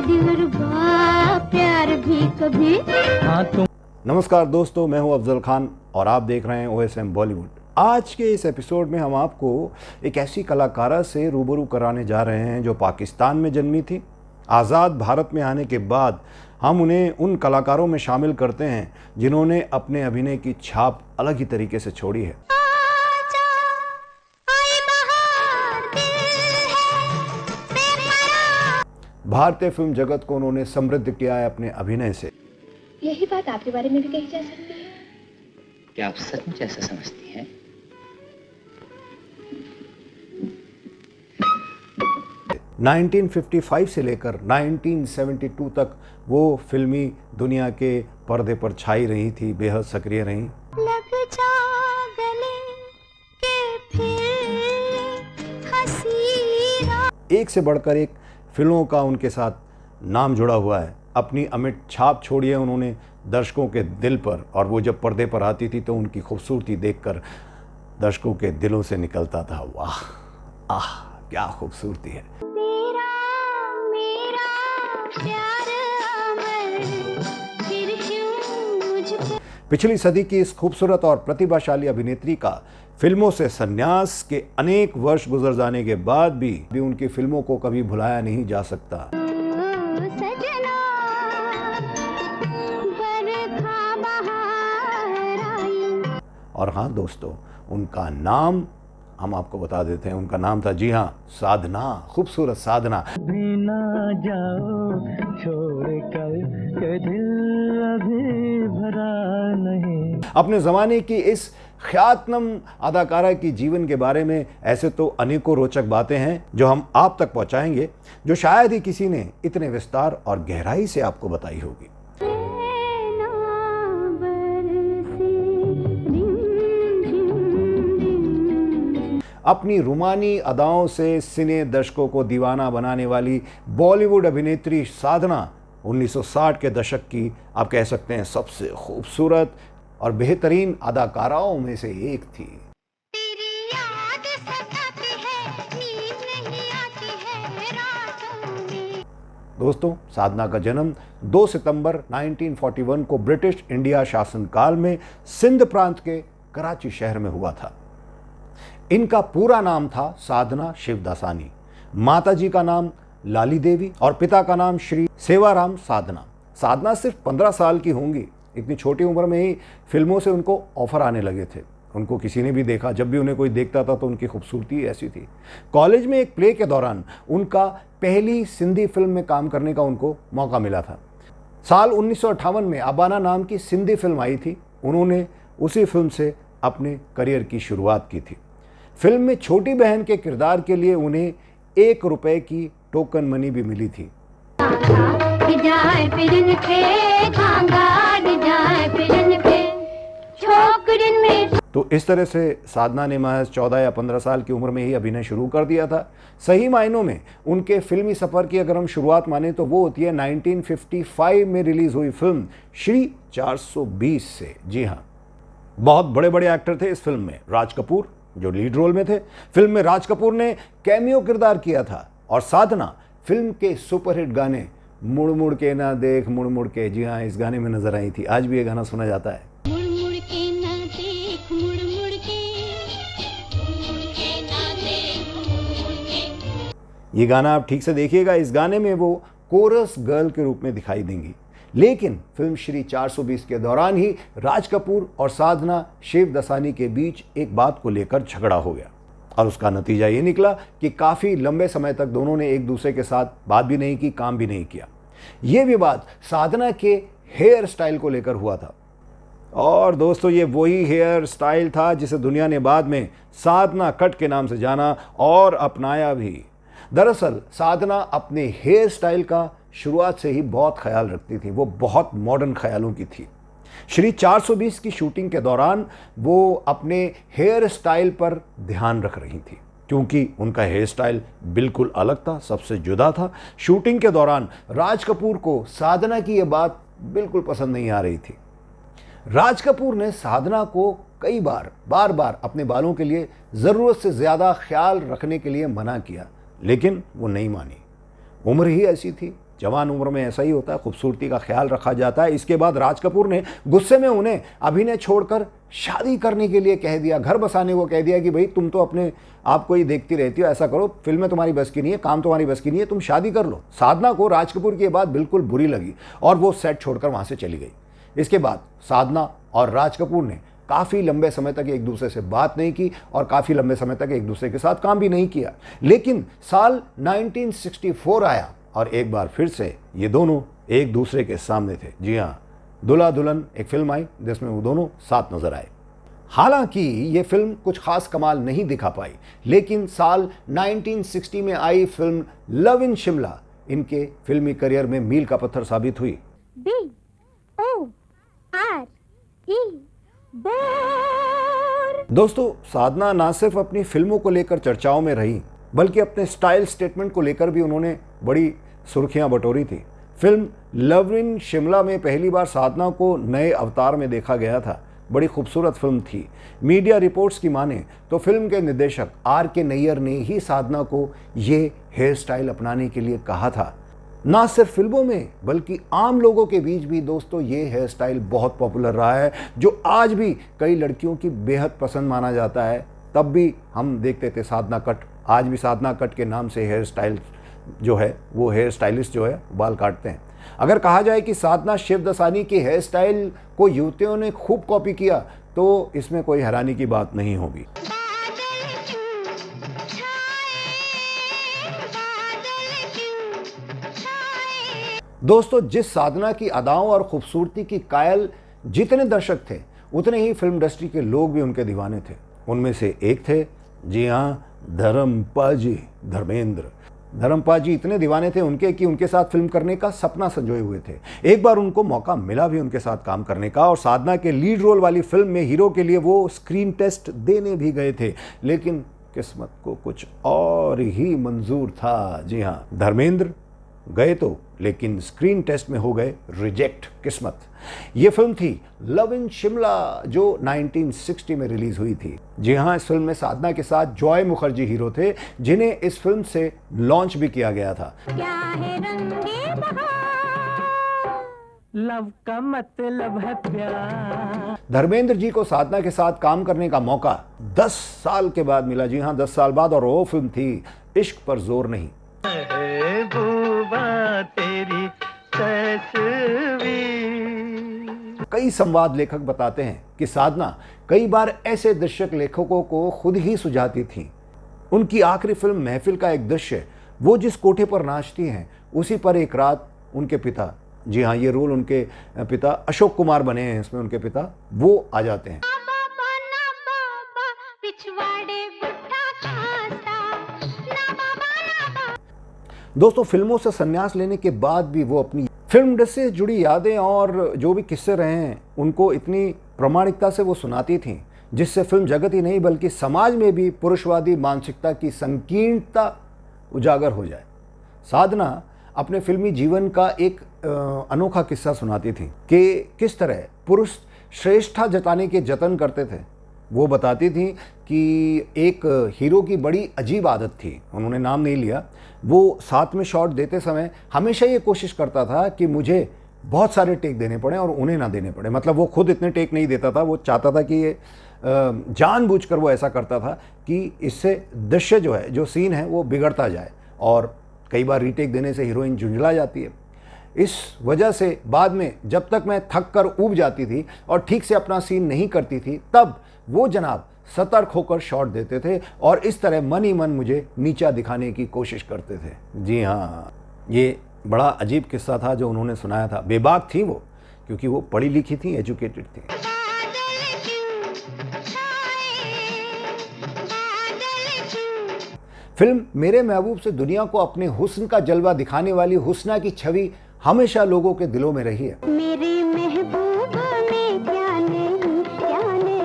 दिलरुबा प्यार भी कभी। हाँ तुम। नमस्कार दोस्तों, मैं हूं अफजल खान और आप देख रहे हैं OSM बॉलीवुड। आज के इस एपिसोड में हम आपको एक ऐसी कलाकारा से रूबरू कराने जा रहे हैं जो पाकिस्तान में जन्मी थी। आज़ाद भारत में आने के बाद हम उन्हें उन कलाकारों में शामिल करते हैं जिन्होंने अपने अभिनय की छाप अलग ही तरीके से छोड़ी है। भारतीय फिल्म जगत को उन्होंने समृद्ध किया है अपने अभिनय से। यही बात आपके बारे में भी कही जा सकती है। क्या आप सचमुच ऐसा समझती हैं? है 1955 से लेकर 1972 तक वो फिल्मी दुनिया के पर्दे पर छाई रही थी, बेहद सक्रिय रही। लग जा गले के फिर हसीना। एक से बढ़कर एक फिल्मों का उनके साथ नाम जुड़ा हुआ है। अपनी अमिट छाप छोड़ी है उन्होंने दर्शकों के दिल पर, और वो जब पर्दे पर आती थी तो उनकी खूबसूरती देखकर दर्शकों के दिलों से निकलता था, वाह आह क्या खूबसूरती है। तेरा मेरा प्यार अमर, फिर क्यों मुझको। पिछली सदी की इस खूबसूरत और प्रतिभाशाली अभिनेत्री का फिल्मों से संन्यास के अनेक वर्ष गुजर जाने के बाद भी उनकी फिल्मों को कभी भुलाया नहीं जा सकता। सजना बरखा बहार आई। और हाँ दोस्तों, उनका नाम हम आपको बता देते हैं। उनका नाम था, जी हाँ, साधना, खूबसूरत साधना। भी ना जाओ छोड़ कर के दिल अभी भरा नहीं। अपने ज़माने की इस ख्यातनम अदाकारा की जीवन के बारे में ऐसे तो अनेकों रोचक बातें हैं जो हम आप तक पहुंचाएंगे, जो शायद ही किसी ने इतने विस्तार और गहराई से आपको बताई होगी। अपनी रुमानी अदाओं से सिने दर्शकों को दीवाना बनाने वाली बॉलीवुड अभिनेत्री साधना 1960 के दशक की आप कह सकते हैं सबसे खूबसूरत और बेहतरीन अदाकाराओं में से एक थी। तेरी याद सताती है, नींद नहीं आती है रातों में। दोस्तों, साधना का जन्म 2 सितंबर 1941 को ब्रिटिश इंडिया शासनकाल में सिंध प्रांत के कराची शहर में हुआ था। इनका पूरा नाम था साधना शिवदासानी। माताजी का नाम लाली देवी और पिता का नाम श्री सेवाराम साधना। साधना सिर्फ 15 साल की होंगी। इतनी छोटी उम्र में ही फिल्मों से उनको ऑफर आने लगे थे। उनको किसी ने भी देखा, जब भी उन्हें कोई देखता था तो उनकी खूबसूरती ऐसी थी। कॉलेज में एक प्ले के दौरान उनका पहली सिंधी फिल्म में काम करने का उनको मौका मिला था। साल 1958 में अबाना नाम की सिंधी फिल्म आई थी। उन्होंने उसी फिल्म से अपने करियर की शुरुआत की थी। फिल्म में छोटी बहन के किरदार के लिए उन्हें ₹1 की टोकन मनी भी मिली थी। तो इस तरह से साधना ने महज 14 या 15 साल की उम्र में ही अभिनय शुरू कर दिया था। सही मायनों में उनके फिल्मी सफ़र की अगर हम शुरुआत माने तो वो होती है 1955 में रिलीज हुई फिल्म श्री 420 से। जी हाँ, बहुत बड़े बड़े एक्टर थे इस फिल्म में। राज कपूर जो लीड रोल में थे। फिल्म में राज कपूर ने कैमियो किरदार किया था और साधना फिल्म के सुपरहिट गाने मुड़ मुड़ के ना देख मुड़ मुड़ के, जी हाँ, इस गाने में नजर आई थी। आज भी ये गाना सुना जाता है। मुड़ मुड़ के ना देख मुड़ मुड़ के, मुड़ के ना देख मुड़ मुड़ के। ये गाना आप ठीक से देखिएगा। इस गाने में वो कोरस गर्ल के रूप में दिखाई देंगी। लेकिन फिल्म श्री 420 के दौरान ही राज कपूर और साधना शिवदासानी के बीच एक बात को लेकर झगड़ा हो गया और उसका नतीजा ये निकला कि काफ़ी लंबे समय तक दोनों ने एक दूसरे के साथ बात भी नहीं की, काम भी नहीं किया। ये विवाद साधना के हेयर स्टाइल को लेकर हुआ था। और दोस्तों, ये वही हेयर स्टाइल था जिसे दुनिया ने बाद में साधना कट के नाम से जाना और अपनाया भी। दरअसल साधना अपने हेयर स्टाइल का शुरुआत से ही बहुत ख्याल रखती थी। वो बहुत मॉडर्न ख्यालों की थी। श्री 420 की शूटिंग के दौरान वो अपने हेयर स्टाइल पर ध्यान रख रही थी, क्योंकि उनका हेयर स्टाइल बिल्कुल अलग था, सबसे जुदा था। शूटिंग के दौरान राज कपूर को साधना की ये बात बिल्कुल पसंद नहीं आ रही थी। राज कपूर ने साधना को कई बार बार अपने बालों के लिए ज़रूरत से ज़्यादा ख्याल रखने के लिए मना किया, लेकिन वो नहीं मानी। उम्र ही ऐसी थी, जवान उम्र में ऐसा ही होता है, खूबसूरती का ख्याल रखा जाता है। इसके बाद राज कपूर ने गुस्से में उन्हें अभिनय छोड़कर शादी करने के लिए कह दिया, घर बसाने को कह दिया कि भाई तुम तो अपने आप को ही देखती रहती हो, ऐसा करो, फिल्में तुम्हारी बस की नहीं है, काम तुम्हारी बस की नहीं है, तुम शादी कर लो। साधना को राज कपूर की बात बिल्कुल बुरी लगी और वो सेट छोड़कर वहाँ से चली गई। इसके बाद साधना और राज कपूर ने काफ़ी लंबे समय तक एक दूसरे से बात नहीं की और काफ़ी लंबे समय तक एक दूसरे के साथ काम भी नहीं किया। लेकिन साल 1964 आया और एक बार फिर से ये दोनों एक दूसरे के सामने थे। जी हाँ, दूल्हा दुल्हन एक फिल्म आई जिसमें वो दोनों साथ नजर आए। हालांकि ये फिल्म कुछ खास कमाल नहीं दिखा पाई, लेकिन साल 1960 में आई फिल्म लव इन शिमला इनके फिल्मी करियर में मील का पत्थर साबित हुई। BORE दोस्तों, साधना ना सिर्फ अपनी फिल्मों को लेकर चर्चाओं में रही, बल्कि अपने स्टाइल स्टेटमेंट को लेकर भी उन्होंने बड़ी सुर्खियां बटोरी थी। फिल्म लव इन शिमला में पहली बार साधना को नए अवतार में देखा गया था। बड़ी खूबसूरत फिल्म थी। मीडिया रिपोर्ट्स की माने तो फिल्म के निर्देशक RK नैयर ने ही साधना को ये हेयर स्टाइल अपनाने के लिए कहा था। ना सिर्फ फिल्मों में बल्कि आम लोगों के बीच भी दोस्तों ये हेयर स्टाइल बहुत पॉपुलर रहा है, जो आज भी कई लड़कियों की बेहद पसंद माना जाता है। तब भी हम देखते थे साधना कट, आज भी साधना कट के नाम से हेयर स्टाइल जो है वो हेयर स्टाइलिस्ट जो है बाल काटते हैं। अगर कहा जाए कि साधना शिवदसानी के हेयर स्टाइल को युवतियों ने खूब कॉपी किया तो इसमें कोई हैरानी की बात नहीं होगी। दोस्तों, जिस साधना की अदाओं और खूबसूरती की कायल जितने दर्शक थे, उतने ही फिल्म इंडस्ट्री के लोग भी उनके दीवाने थे। उनमें से एक थे, जी हाँ, धर्मपाजी धर्मेंद्र। धर्मपाजी इतने दीवाने थे उनके कि उनके साथ फिल्म करने का सपना संजोए हुए थे। एक बार उनको मौका मिला भी उनके साथ काम करने का और साधना के लीड रोल वाली फिल्म में हीरो के लिए वो स्क्रीन टेस्ट देने भी गए थे, लेकिन किस्मत को कुछ और ही मंजूर था। जी हाँ, धर्मेंद्र गए तो, लेकिन स्क्रीन टेस्ट में हो गए रिजेक्ट। किस्मत। ये फिल्म थी लव इन शिमला, जो 1960 में रिलीज हुई थी। जी हाँ, इस फिल्म में साधना के साथ जॉय मुखर्जी हीरो थे, जिन्हें इस फिल्म से लॉन्च भी किया गया था। क्या है रंगे बहार, लव का मतलब है प्यार। धर्मेंद्र जी को साधना के साथ काम करने का मौका 10 साल के बाद मिला। जी हाँ, 10 साल बाद, और वो फिल्म थी इश्क पर जोर नहीं। तेरी तस्वीर। कई संवाद लेखक बताते हैं कि साधना कई बार ऐसे दृश्य लेखकों को खुद ही सुझाती थी। उनकी आखिरी फिल्म महफिल का एक दृश्य, वो जिस कोठे पर नाचती हैं, उसी पर एक रात उनके पिता, जी हाँ, ये रोल उनके पिता अशोक कुमार बने हैं इसमें, उनके पिता वो आ जाते हैं। पिछवाड़े गुट्ठा खाता, ना बाबा ना बाबा। दोस्तों, फिल्मों से संन्यास लेने के बाद भी वो अपनी फिल्म इंडस्ट्री से जुड़ी यादें और जो भी किस्से रहे हैं उनको इतनी प्रामाणिकता से वो सुनाती थीं, जिससे फिल्म जगत ही नहीं बल्कि समाज में भी पुरुषवादी मानसिकता की संकीर्णता उजागर हो जाए। साधना अपने फिल्मी जीवन का एक अनोखा किस्सा सुनाती थी कि किस तरह पुरुष श्रेष्ठता जताने के जतन करते थे। वो बताती थी कि एक हीरो की बड़ी अजीब आदत थी, उन्होंने नाम नहीं लिया। वो साथ में शॉट देते समय हमेशा ये कोशिश करता था कि मुझे बहुत सारे टेक देने पड़े और उन्हें ना देने पड़े। मतलब वो खुद इतने टेक नहीं देता था, वो चाहता था कि ये जानबूझकर वो ऐसा करता था कि इससे दृश्य जो है, जो सीन है, वो बिगड़ता जाए और कई बार रीटेक देने से हीरोइन झुंझला जाती है। इस वजह से बाद में जब तक मैं थक कर ऊब जाती थी और ठीक से अपना सीन नहीं करती थी, तब वो जनाब सतर्क होकर शॉट देते थे और इस तरह मन ही मन मुझे नीचा दिखाने की कोशिश करते थे। जी हाँ, ये बड़ा अजीब किस्सा था जो उन्होंने सुनाया था। बेबाक थी वो, क्योंकि वो पढ़ी लिखी थी, एजुकेटेड थी। फिल्म मेरे महबूब से दुनिया को अपने हुस्न का जलवा दिखाने वाली हुस्ना की छवि हमेशा लोगों के दिलों में रही है। मेरे महबूब में क्या नहीं, क्या नहीं,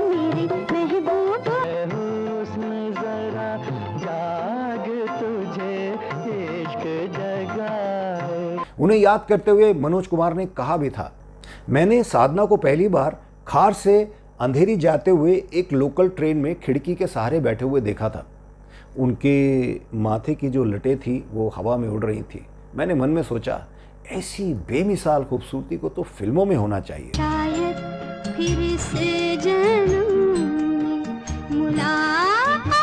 मेरे महबूब। हुस्न जरा जाग, तुझे इश्क जगाए। उन्हें याद करते हुए मनोज कुमार ने कहा भी था, मैंने साधना को पहली बार खार से अंधेरी जाते हुए एक लोकल ट्रेन में खिड़की के सहारे बैठे हुए देखा था। उनके माथे की जो लटें थी वो हवा में उड़ रही थी। मैंने मन में सोचा, ऐसी बेमिसाल खूबसूरती को तो फिल्मों में होना चाहिए। शायद फिर इस जन्म में मुलाकात।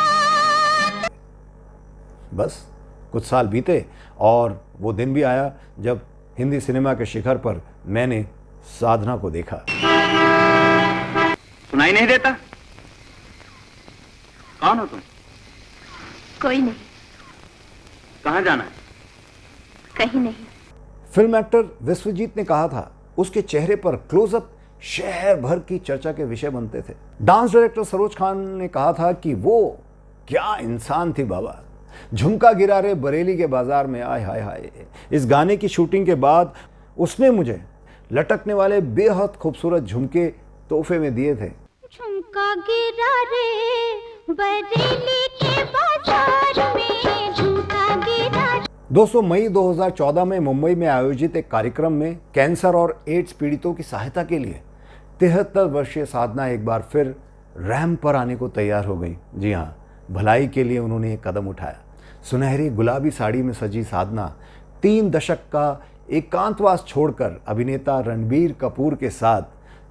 बस कुछ साल बीते और वो दिन भी आया जब हिंदी सिनेमा के शिखर पर मैंने साधना को देखा। सुनाई नहीं देता? कौन हो तुम? कोई नहीं, कहाँ जाना है? कहीं नहीं। फिल्म एक्टर विश्वजीत ने कहा था, उसके चेहरे पर क्लोजअप शहर भर की चर्चा के विषय बनते थे। डांस डायरेक्टर सरोज खान ने कहा था कि वो क्या इंसान थी बाबा, झुमका गिरा रे बरेली के बाजार में, आय हाय हाय। इस गाने की शूटिंग के बाद उसने मुझे लटकने वाले बेहद खूबसूरत झुमके तोहफे में दिए थे। झुमका गिरा रे बरेली के बाजार में, झुमका गिरा रे। दोस्तों, मई 2014 में मुंबई में आयोजित एक कार्यक्रम में कैंसर और एड्स पीड़ितों की सहायता के लिए 73 वर्षीय साधना एक बार फिर रैंप पर आने को तैयार हो गई। जी हाँ, भलाई के लिए उन्होंने एक कदम उठाया। सुनहरी गुलाबी साड़ी में सजी साधना 3 दशक का एकांतवास छोड़कर अभिनेता रणबीर कपूर के साथ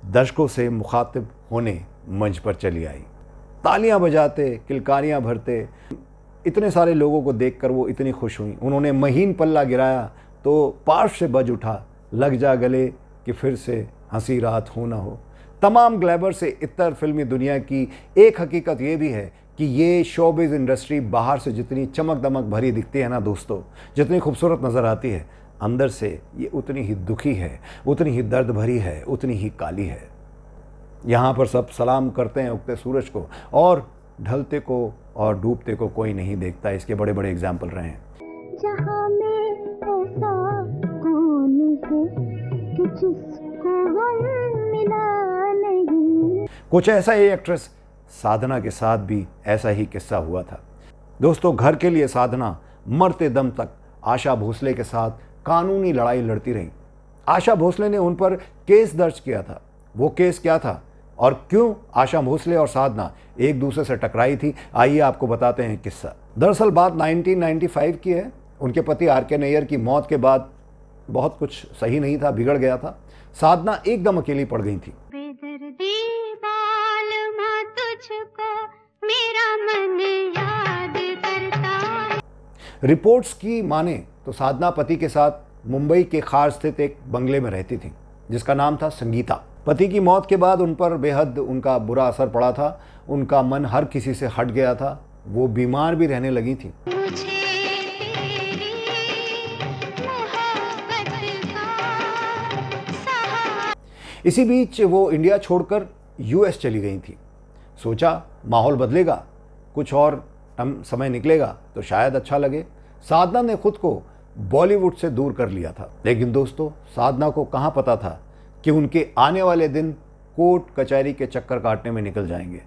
दर्शकों से मुखातिब होने मंच पर चली आई। तालियां बजाते, किलकारियां भरते, इतने सारे लोगों को देखकर वो इतनी खुश हुई। उन्होंने महीन पल्ला गिराया तो पार्श्व से बज उठा, लग जा गले कि फिर से हंसी रात हो ना हो। तमाम ग्लैमर से इतर फिल्मी दुनिया की एक हकीकत ये भी है कि ये शोबिज़ इंडस्ट्री बाहर से जितनी चमक दमक भरी दिखती है ना दोस्तों, जितनी खूबसूरत नज़र आती है, अंदर से ये उतनी ही दुखी है, उतनी ही दर्द भरी है, उतनी ही काली है। यहाँ पर सब सलाम करते हैं उगते सूरज को, और ढलते को और डूबते को कोई नहीं देखता। इसके बड़े बड़े एग्जाम्पल रहे हैं। जहाँ में ऐसा कौन है कि जिसको गम मिला नहीं। कुछ ऐसा ही एक्ट्रेस साधना के साथ भी ऐसा ही किस्सा हुआ था। दोस्तों, घर के लिए साधना मरते दम तक आशा भोसले के साथ कानूनी लड़ाई लड़ती रही। आशा भोसले ने उन पर केस दर्ज किया था। वो केस क्या था और क्यों आशा भोसले और साधना एक दूसरे से टकराई थी, आइए आपको बताते हैं किस्सा। दरअसल बात 1995 की है। उनके पति आर.के. नैयर की मौत के बाद बहुत कुछ सही नहीं था, बिगड़ गया था। साधना एकदम अकेली पड़ गई थी। बेदर्दी बालमा तुझको मेरा मन याद करता। रिपोर्ट्स की माने तो साधना पति के साथ मुंबई के खार स्थित एक बंगले में रहती थी जिसका नाम था संगीता। पति की मौत के बाद उन पर बेहद उनका बुरा असर पड़ा था। उनका मन हर किसी से हट गया था। वो बीमार भी रहने लगी थी। मुझे तेरी मोहब्बत का सहारा। इसी बीच वो इंडिया छोड़कर यूएस चली गई थी। सोचा माहौल बदलेगा, कुछ और समय निकलेगा तो शायद अच्छा लगे। साधना ने खुद को बॉलीवुड से दूर कर लिया था। लेकिन दोस्तों, साधना को कहाँ पता था कि उनके आने वाले दिन कोर्ट कचहरी के चक्कर काटने में निकल जाएंगे।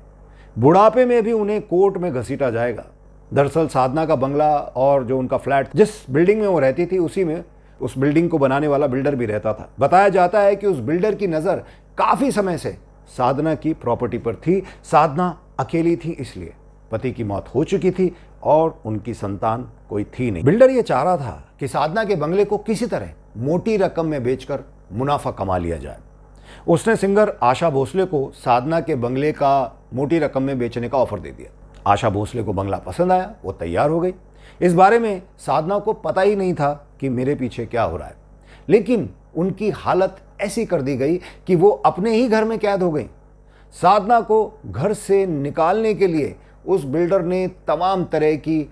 बुढ़ापे में भी उन्हें कोर्ट में घसीटा जाएगा। दरअसल साधना का बंगला और जो उनका फ्लैट, जिस बिल्डिंग में वो रहती थी, उसी में उस बिल्डिंग को बनाने वाला बिल्डर भी रहता था। बताया जाता है कि उस बिल्डर की नज़र काफ़ी समय से साधना की प्रॉपर्टी पर थी। साधना अकेली थी, इसलिए पति की मौत हो चुकी थी और उनकी संतान कोई थी नहीं। बिल्डर ये चाह रहा था कि साधना के बंगले को किसी तरह मोटी रकम में बेचकर मुनाफा कमा लिया जाए। उसने सिंगर आशा भोसले को साधना के बंगले का मोटी रकम में बेचने का ऑफर दे दिया। आशा भोसले को बंगला पसंद आया, वो तैयार हो गई। इस बारे में साधना को पता ही नहीं था कि मेरे पीछे क्या हो रहा है, लेकिन उनकी हालत ऐसी कर दी गई कि वो अपने ही घर में कैद हो गई। साधना को घर से निकालने के लिए उस बिल्डर ने तमाम तरह की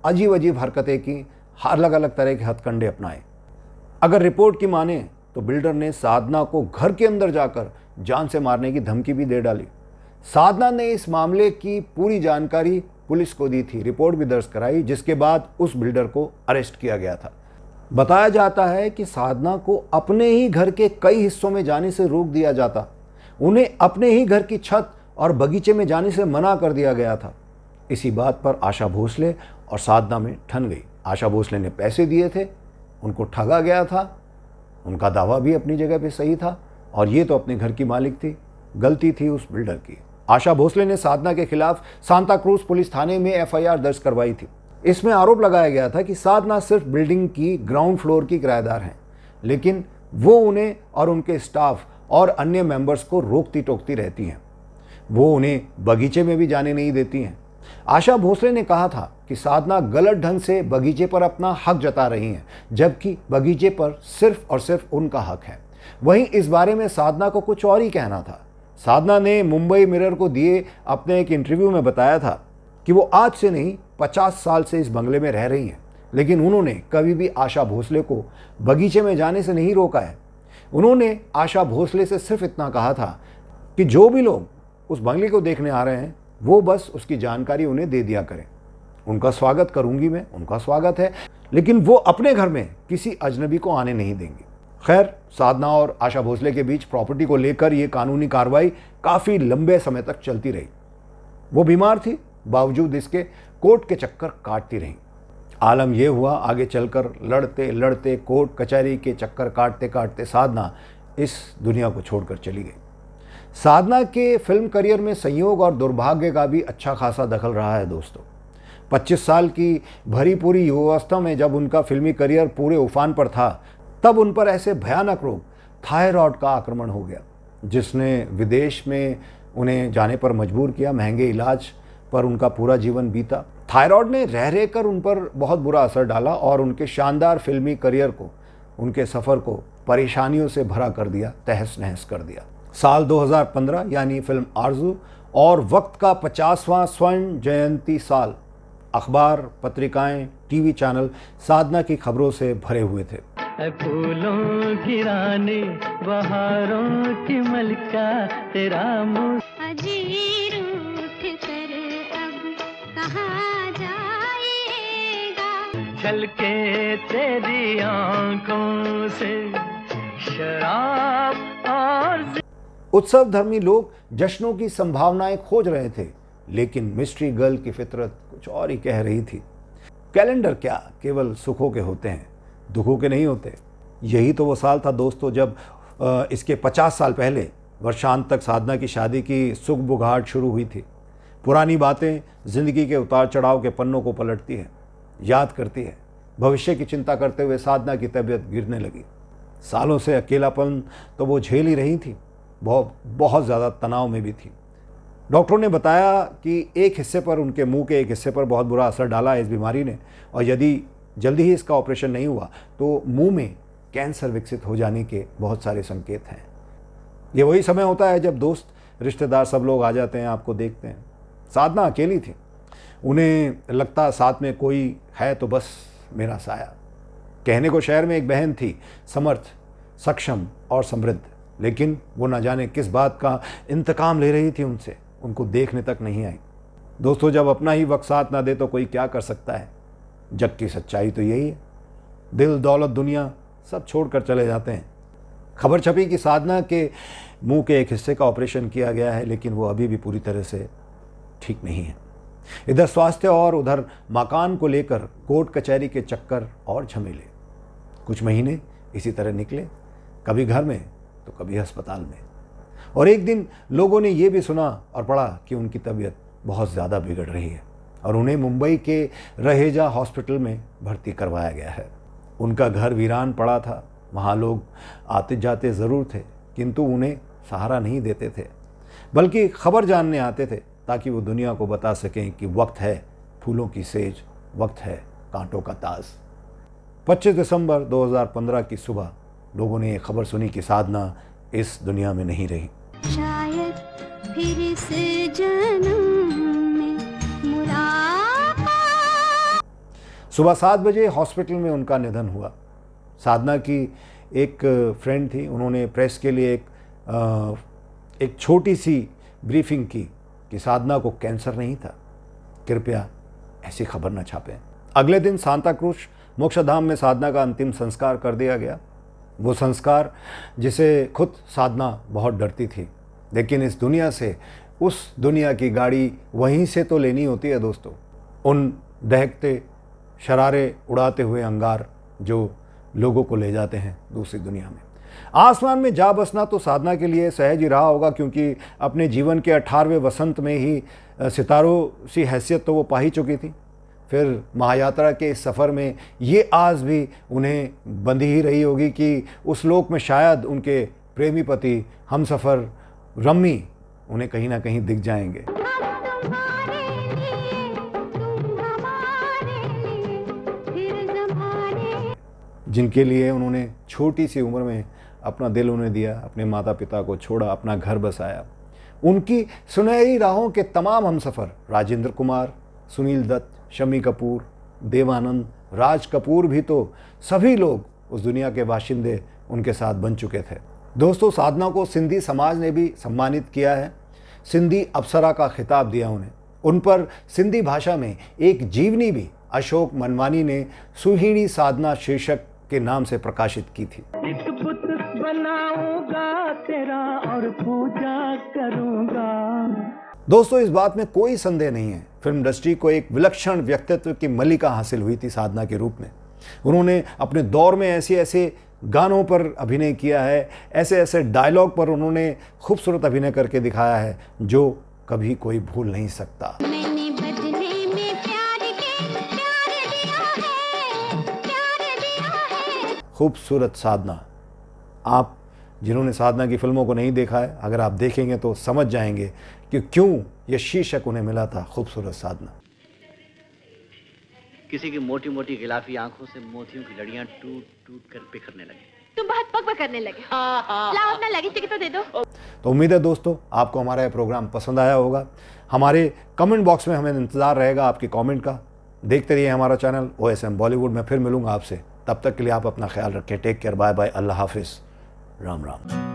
अजीब अजीब हरकतें की, अलग अलग तरह के हथकंडे अपनाए। अगर रिपोर्ट की माने तो बिल्डर ने साधना को घर के अंदर जाकर जान से मारने की धमकी भी दे डाली। साधना ने इस मामले की पूरी जानकारी पुलिस को दी थी, रिपोर्ट भी दर्ज कराई, जिसके बाद उस बिल्डर को अरेस्ट किया गया था। बताया जाता है कि साधना को अपने ही घर के कई हिस्सों में जाने से रोक दिया जाता। उन्हें अपने ही घर की छत और बगीचे में जाने से मना कर दिया गया था। इसी बात पर आशा भोसले और साधना में ठन गई। आशा भोसले ने पैसे दिए थे, उनको ठगा गया था। उनका दावा भी अपनी जगह पे सही था और ये तो अपने घर की मालिक थी, गलती थी उस बिल्डर की। आशा भोसले ने साधना के खिलाफ सांता क्रूज पुलिस थाने में एफआईआर दर्ज करवाई थी। इसमें आरोप लगाया गया था कि साधना सिर्फ बिल्डिंग की ग्राउंड फ्लोर की किराएदार हैं, लेकिन वो उन्हें और उनके स्टाफ और अन्य मेंबर्स को रोकती टोकती रहती हैं। वो उन्हें बगीचे में भी जाने नहीं देती हैं। आशा भोसले ने कहा था कि साधना गलत ढंग से बगीचे पर अपना हक जता रही हैं, जबकि बगीचे पर सिर्फ और सिर्फ उनका हक है। वहीं इस बारे में साधना को कुछ और ही कहना था। साधना ने मुंबई मिरर को दिए अपने एक इंटरव्यू में बताया था कि वो आज से नहीं 50 साल से इस बंगले में रह रही हैं, लेकिन उन्होंने कभी भी आशा भोसले को बगीचे में जाने से नहीं रोका है। उन्होंने आशा भोसले से सिर्फ इतना कहा था कि जो भी लोग उस बंगले को देखने आ रहे हैं वो बस उसकी जानकारी उन्हें दे दिया करें। उनका स्वागत करूंगी मैं, उनका स्वागत है, लेकिन वो अपने घर में किसी अजनबी को आने नहीं देंगे। खैर, साधना और आशा भोसले के बीच प्रॉपर्टी को लेकर ये कानूनी कार्रवाई काफ़ी लंबे समय तक चलती रही। वो बीमार थी, बावजूद इसके कोर्ट के चक्कर काटती रहीं। आलम यह हुआ, आगे चलकर लड़ते लड़ते कोर्ट कचहरी के चक्कर काटते काटते साधना इस दुनिया को छोड़कर चली गई। साधना के फिल्म करियर में संयोग और दुर्भाग्य का भी अच्छा खासा दखल रहा है दोस्तों। 25 साल की भरी पूरी युवावस्था में जब उनका फिल्मी करियर पूरे उफान पर था, तब उन पर ऐसे भयानक रोग थायराइड का आक्रमण हो गया, जिसने विदेश में उन्हें जाने पर मजबूर किया। महंगे इलाज पर उनका पूरा जीवन बीता। थायराइड ने रह रहकर उन पर बहुत बुरा असर डाला और उनके शानदार फिल्मी करियर को, उनके सफ़र को परेशानियों से भरा कर दिया, तहस नहस कर दिया। साल 2015 यानी फिल्म आरज़ू और वक्त का 50वां स्वर्ण जयंती साल, अखबार, पत्रिकाएं, टीवी चैनल साधना की खबरों से भरे हुए थे। फूलों की रानी, बहारों की मलका, तेरा मुँह अजीर उठ कर अब कहाँ जाएगा। छलके तेरी आंखों से शराब और उत्सव धर्मी लोग जश्नों की संभावनाएं खोज रहे थे, लेकिन मिस्ट्री गर्ल की फितरत कुछ और ही कह रही थी। कैलेंडर क्या केवल सुखों के होते हैं, दुखों के नहीं होते। यही तो वो साल था दोस्तों जब इसके 50 साल पहले वर्षांत तक साधना की शादी की सुख बुघाट शुरू हुई थी। पुरानी बातें ज़िंदगी के उतार चढ़ाव के पन्नों को पलटती है, याद करती है। भविष्य की चिंता करते हुए साधना की तबीयत गिरने लगी। सालों से अकेलापन तो वो झेल ही रही थी, बहुत ज़्यादा तनाव में भी थी। डॉक्टरों ने बताया कि एक हिस्से पर, उनके मुंह के एक हिस्से पर बहुत बुरा असर डाला है इस बीमारी ने, और यदि जल्दी ही इसका ऑपरेशन नहीं हुआ तो मुंह में कैंसर विकसित हो जाने के बहुत सारे संकेत हैं। ये वही समय होता है जब दोस्त, रिश्तेदार सब लोग आ जाते हैं, आपको देखते हैं। साधना अकेली थी। उन्हें लगता साथ में कोई है तो बस मेरा साया। कहने को शहर में एक बहन थी, समर्थ, सक्षम और समृद्ध, लेकिन वो न जाने किस बात का इंतकाम ले रही थी उनसे, उनको देखने तक नहीं आई। दोस्तों, जब अपना ही वक्त साथ ना दे तो कोई क्या कर सकता है। जग की सच्चाई तो यही है। दिल, दौलत, दुनिया सब छोड़कर चले जाते हैं। खबर छपी कि साधना के मुंह के एक हिस्से का ऑपरेशन किया गया है, लेकिन वो अभी भी पूरी तरह से ठीक नहीं है। इधर स्वास्थ्य और उधर मकान को लेकर कोर्ट कचहरी के चक्कर और झमेले। कुछ महीने इसी तरह निकले, कभी घर में तो कभी अस्पताल में। और एक दिन लोगों ने ये भी सुना और पढ़ा कि उनकी तबीयत बहुत ज़्यादा बिगड़ रही है और उन्हें मुंबई के रहेजा हॉस्पिटल में भर्ती करवाया गया है। उनका घर वीरान पड़ा था। वहाँ लोग आते जाते ज़रूर थे, किंतु उन्हें सहारा नहीं देते थे, बल्कि खबर जानने आते थे ताकि वो दुनिया को बता सकें कि वक्त है फूलों की सेज, वक्त है कांटों का ताज। 25 दिसंबर 2015 की सुबह लोगों ने ये खबर सुनी कि साधना इस दुनिया में नहीं रही। शायद फिर इस जन्म में मुलाकात। सुबह 7 बजे हॉस्पिटल में उनका निधन हुआ। साधना की एक फ्रेंड थी, उन्होंने प्रेस के लिए एक छोटी सी ब्रीफिंग की कि साधना को कैंसर नहीं था, कृपया ऐसी खबर न छापें। अगले दिन सांता क्रूज मोक्षधाम में साधना का अंतिम संस्कार कर दिया गया। वो संस्कार जिसे खुद साधना बहुत डरती थी, लेकिन इस दुनिया से उस दुनिया की गाड़ी वहीं से तो लेनी होती है दोस्तों। उन दहकते शरारे उड़ाते हुए अंगार जो लोगों को ले जाते हैं दूसरी दुनिया में। आसमान में जा बसना तो साधना के लिए सहज ही रहा होगा, क्योंकि अपने जीवन के 18वें वसंत में ही सितारों सी हैसियत तो वो पा ही चुकी थी। फिर महायात्रा के इस सफ़र में ये आस भी उन्हें बंधी ही रही होगी कि उस लोक में शायद उनके प्रेमी पति हमसफ़र रम्मी उन्हें कहीं ना कहीं दिख जाएंगे। हम तुम्हारे लिए, तुम हमारे लिए, फिर ज़माने जिनके लिए उन्होंने छोटी सी उम्र में अपना दिल उन्हें दिया, अपने माता पिता को छोड़ा, अपना घर बसाया। उनकी सुनहरी राहों के तमाम हमसफ़र राजेंद्र कुमार, सुनील दत्त, शम्मी कपूर, देवानंद, राज कपूर भी तो सभी लोग उस दुनिया के बाशिंदे उनके साथ बन चुके थे। दोस्तों, साधना को सिंधी समाज ने भी सम्मानित किया है, सिंधी अप्सरा का खिताब दिया उन्हें। उन पर सिंधी भाषा में एक जीवनी भी अशोक मनवानी ने सुहिणी साधना शीर्षक के नाम से प्रकाशित की थी। एक बुत बनाऊंगा तेरा और पूजा करूंगा। दोस्तों, इस बात में कोई संदेह नहीं है, फिल्म इंडस्ट्री को एक विलक्षण व्यक्तित्व की मलिका हासिल हुई थी साधना के रूप में। उन्होंने अपने दौर में ऐसे ऐसे गानों पर अभिनय किया है, ऐसे ऐसे डायलॉग पर उन्होंने खूबसूरत अभिनय करके दिखाया है जो कभी कोई भूल नहीं सकता। मैंने बदले में प्यार दिया है। खूबसूरत साधना। आप जिन्होंने साधना की फिल्मों को नहीं देखा है, अगर आप देखेंगे तो समझ जाएंगे कि क्यों यह शीर्षक उन्हें मिला था, खूबसूरत साधना। किसी की मोटी मोटी गिलाफी आंखों से मोतियों की लड़ियां टूट टूट कर बिखरने लगी। तुम बहुत पग करने लगे। लाओ अपना लगेज टिकट तो दे दो। तो उम्मीद है दोस्तों आपको हमारा यह प्रोग्राम पसंद आया होगा। हमारे कमेंट बॉक्स में हमें इंतज़ार रहेगा आपके कमेंट का। देखते रहिए हमारा चैनल OSM बॉलीवुड। में फिर मिलूंगा आपसे, तब तक के लिए आप अपना ख्याल रखें। टेक केयर, बाय बाय, अल्लाह हाफिज़, राम राम।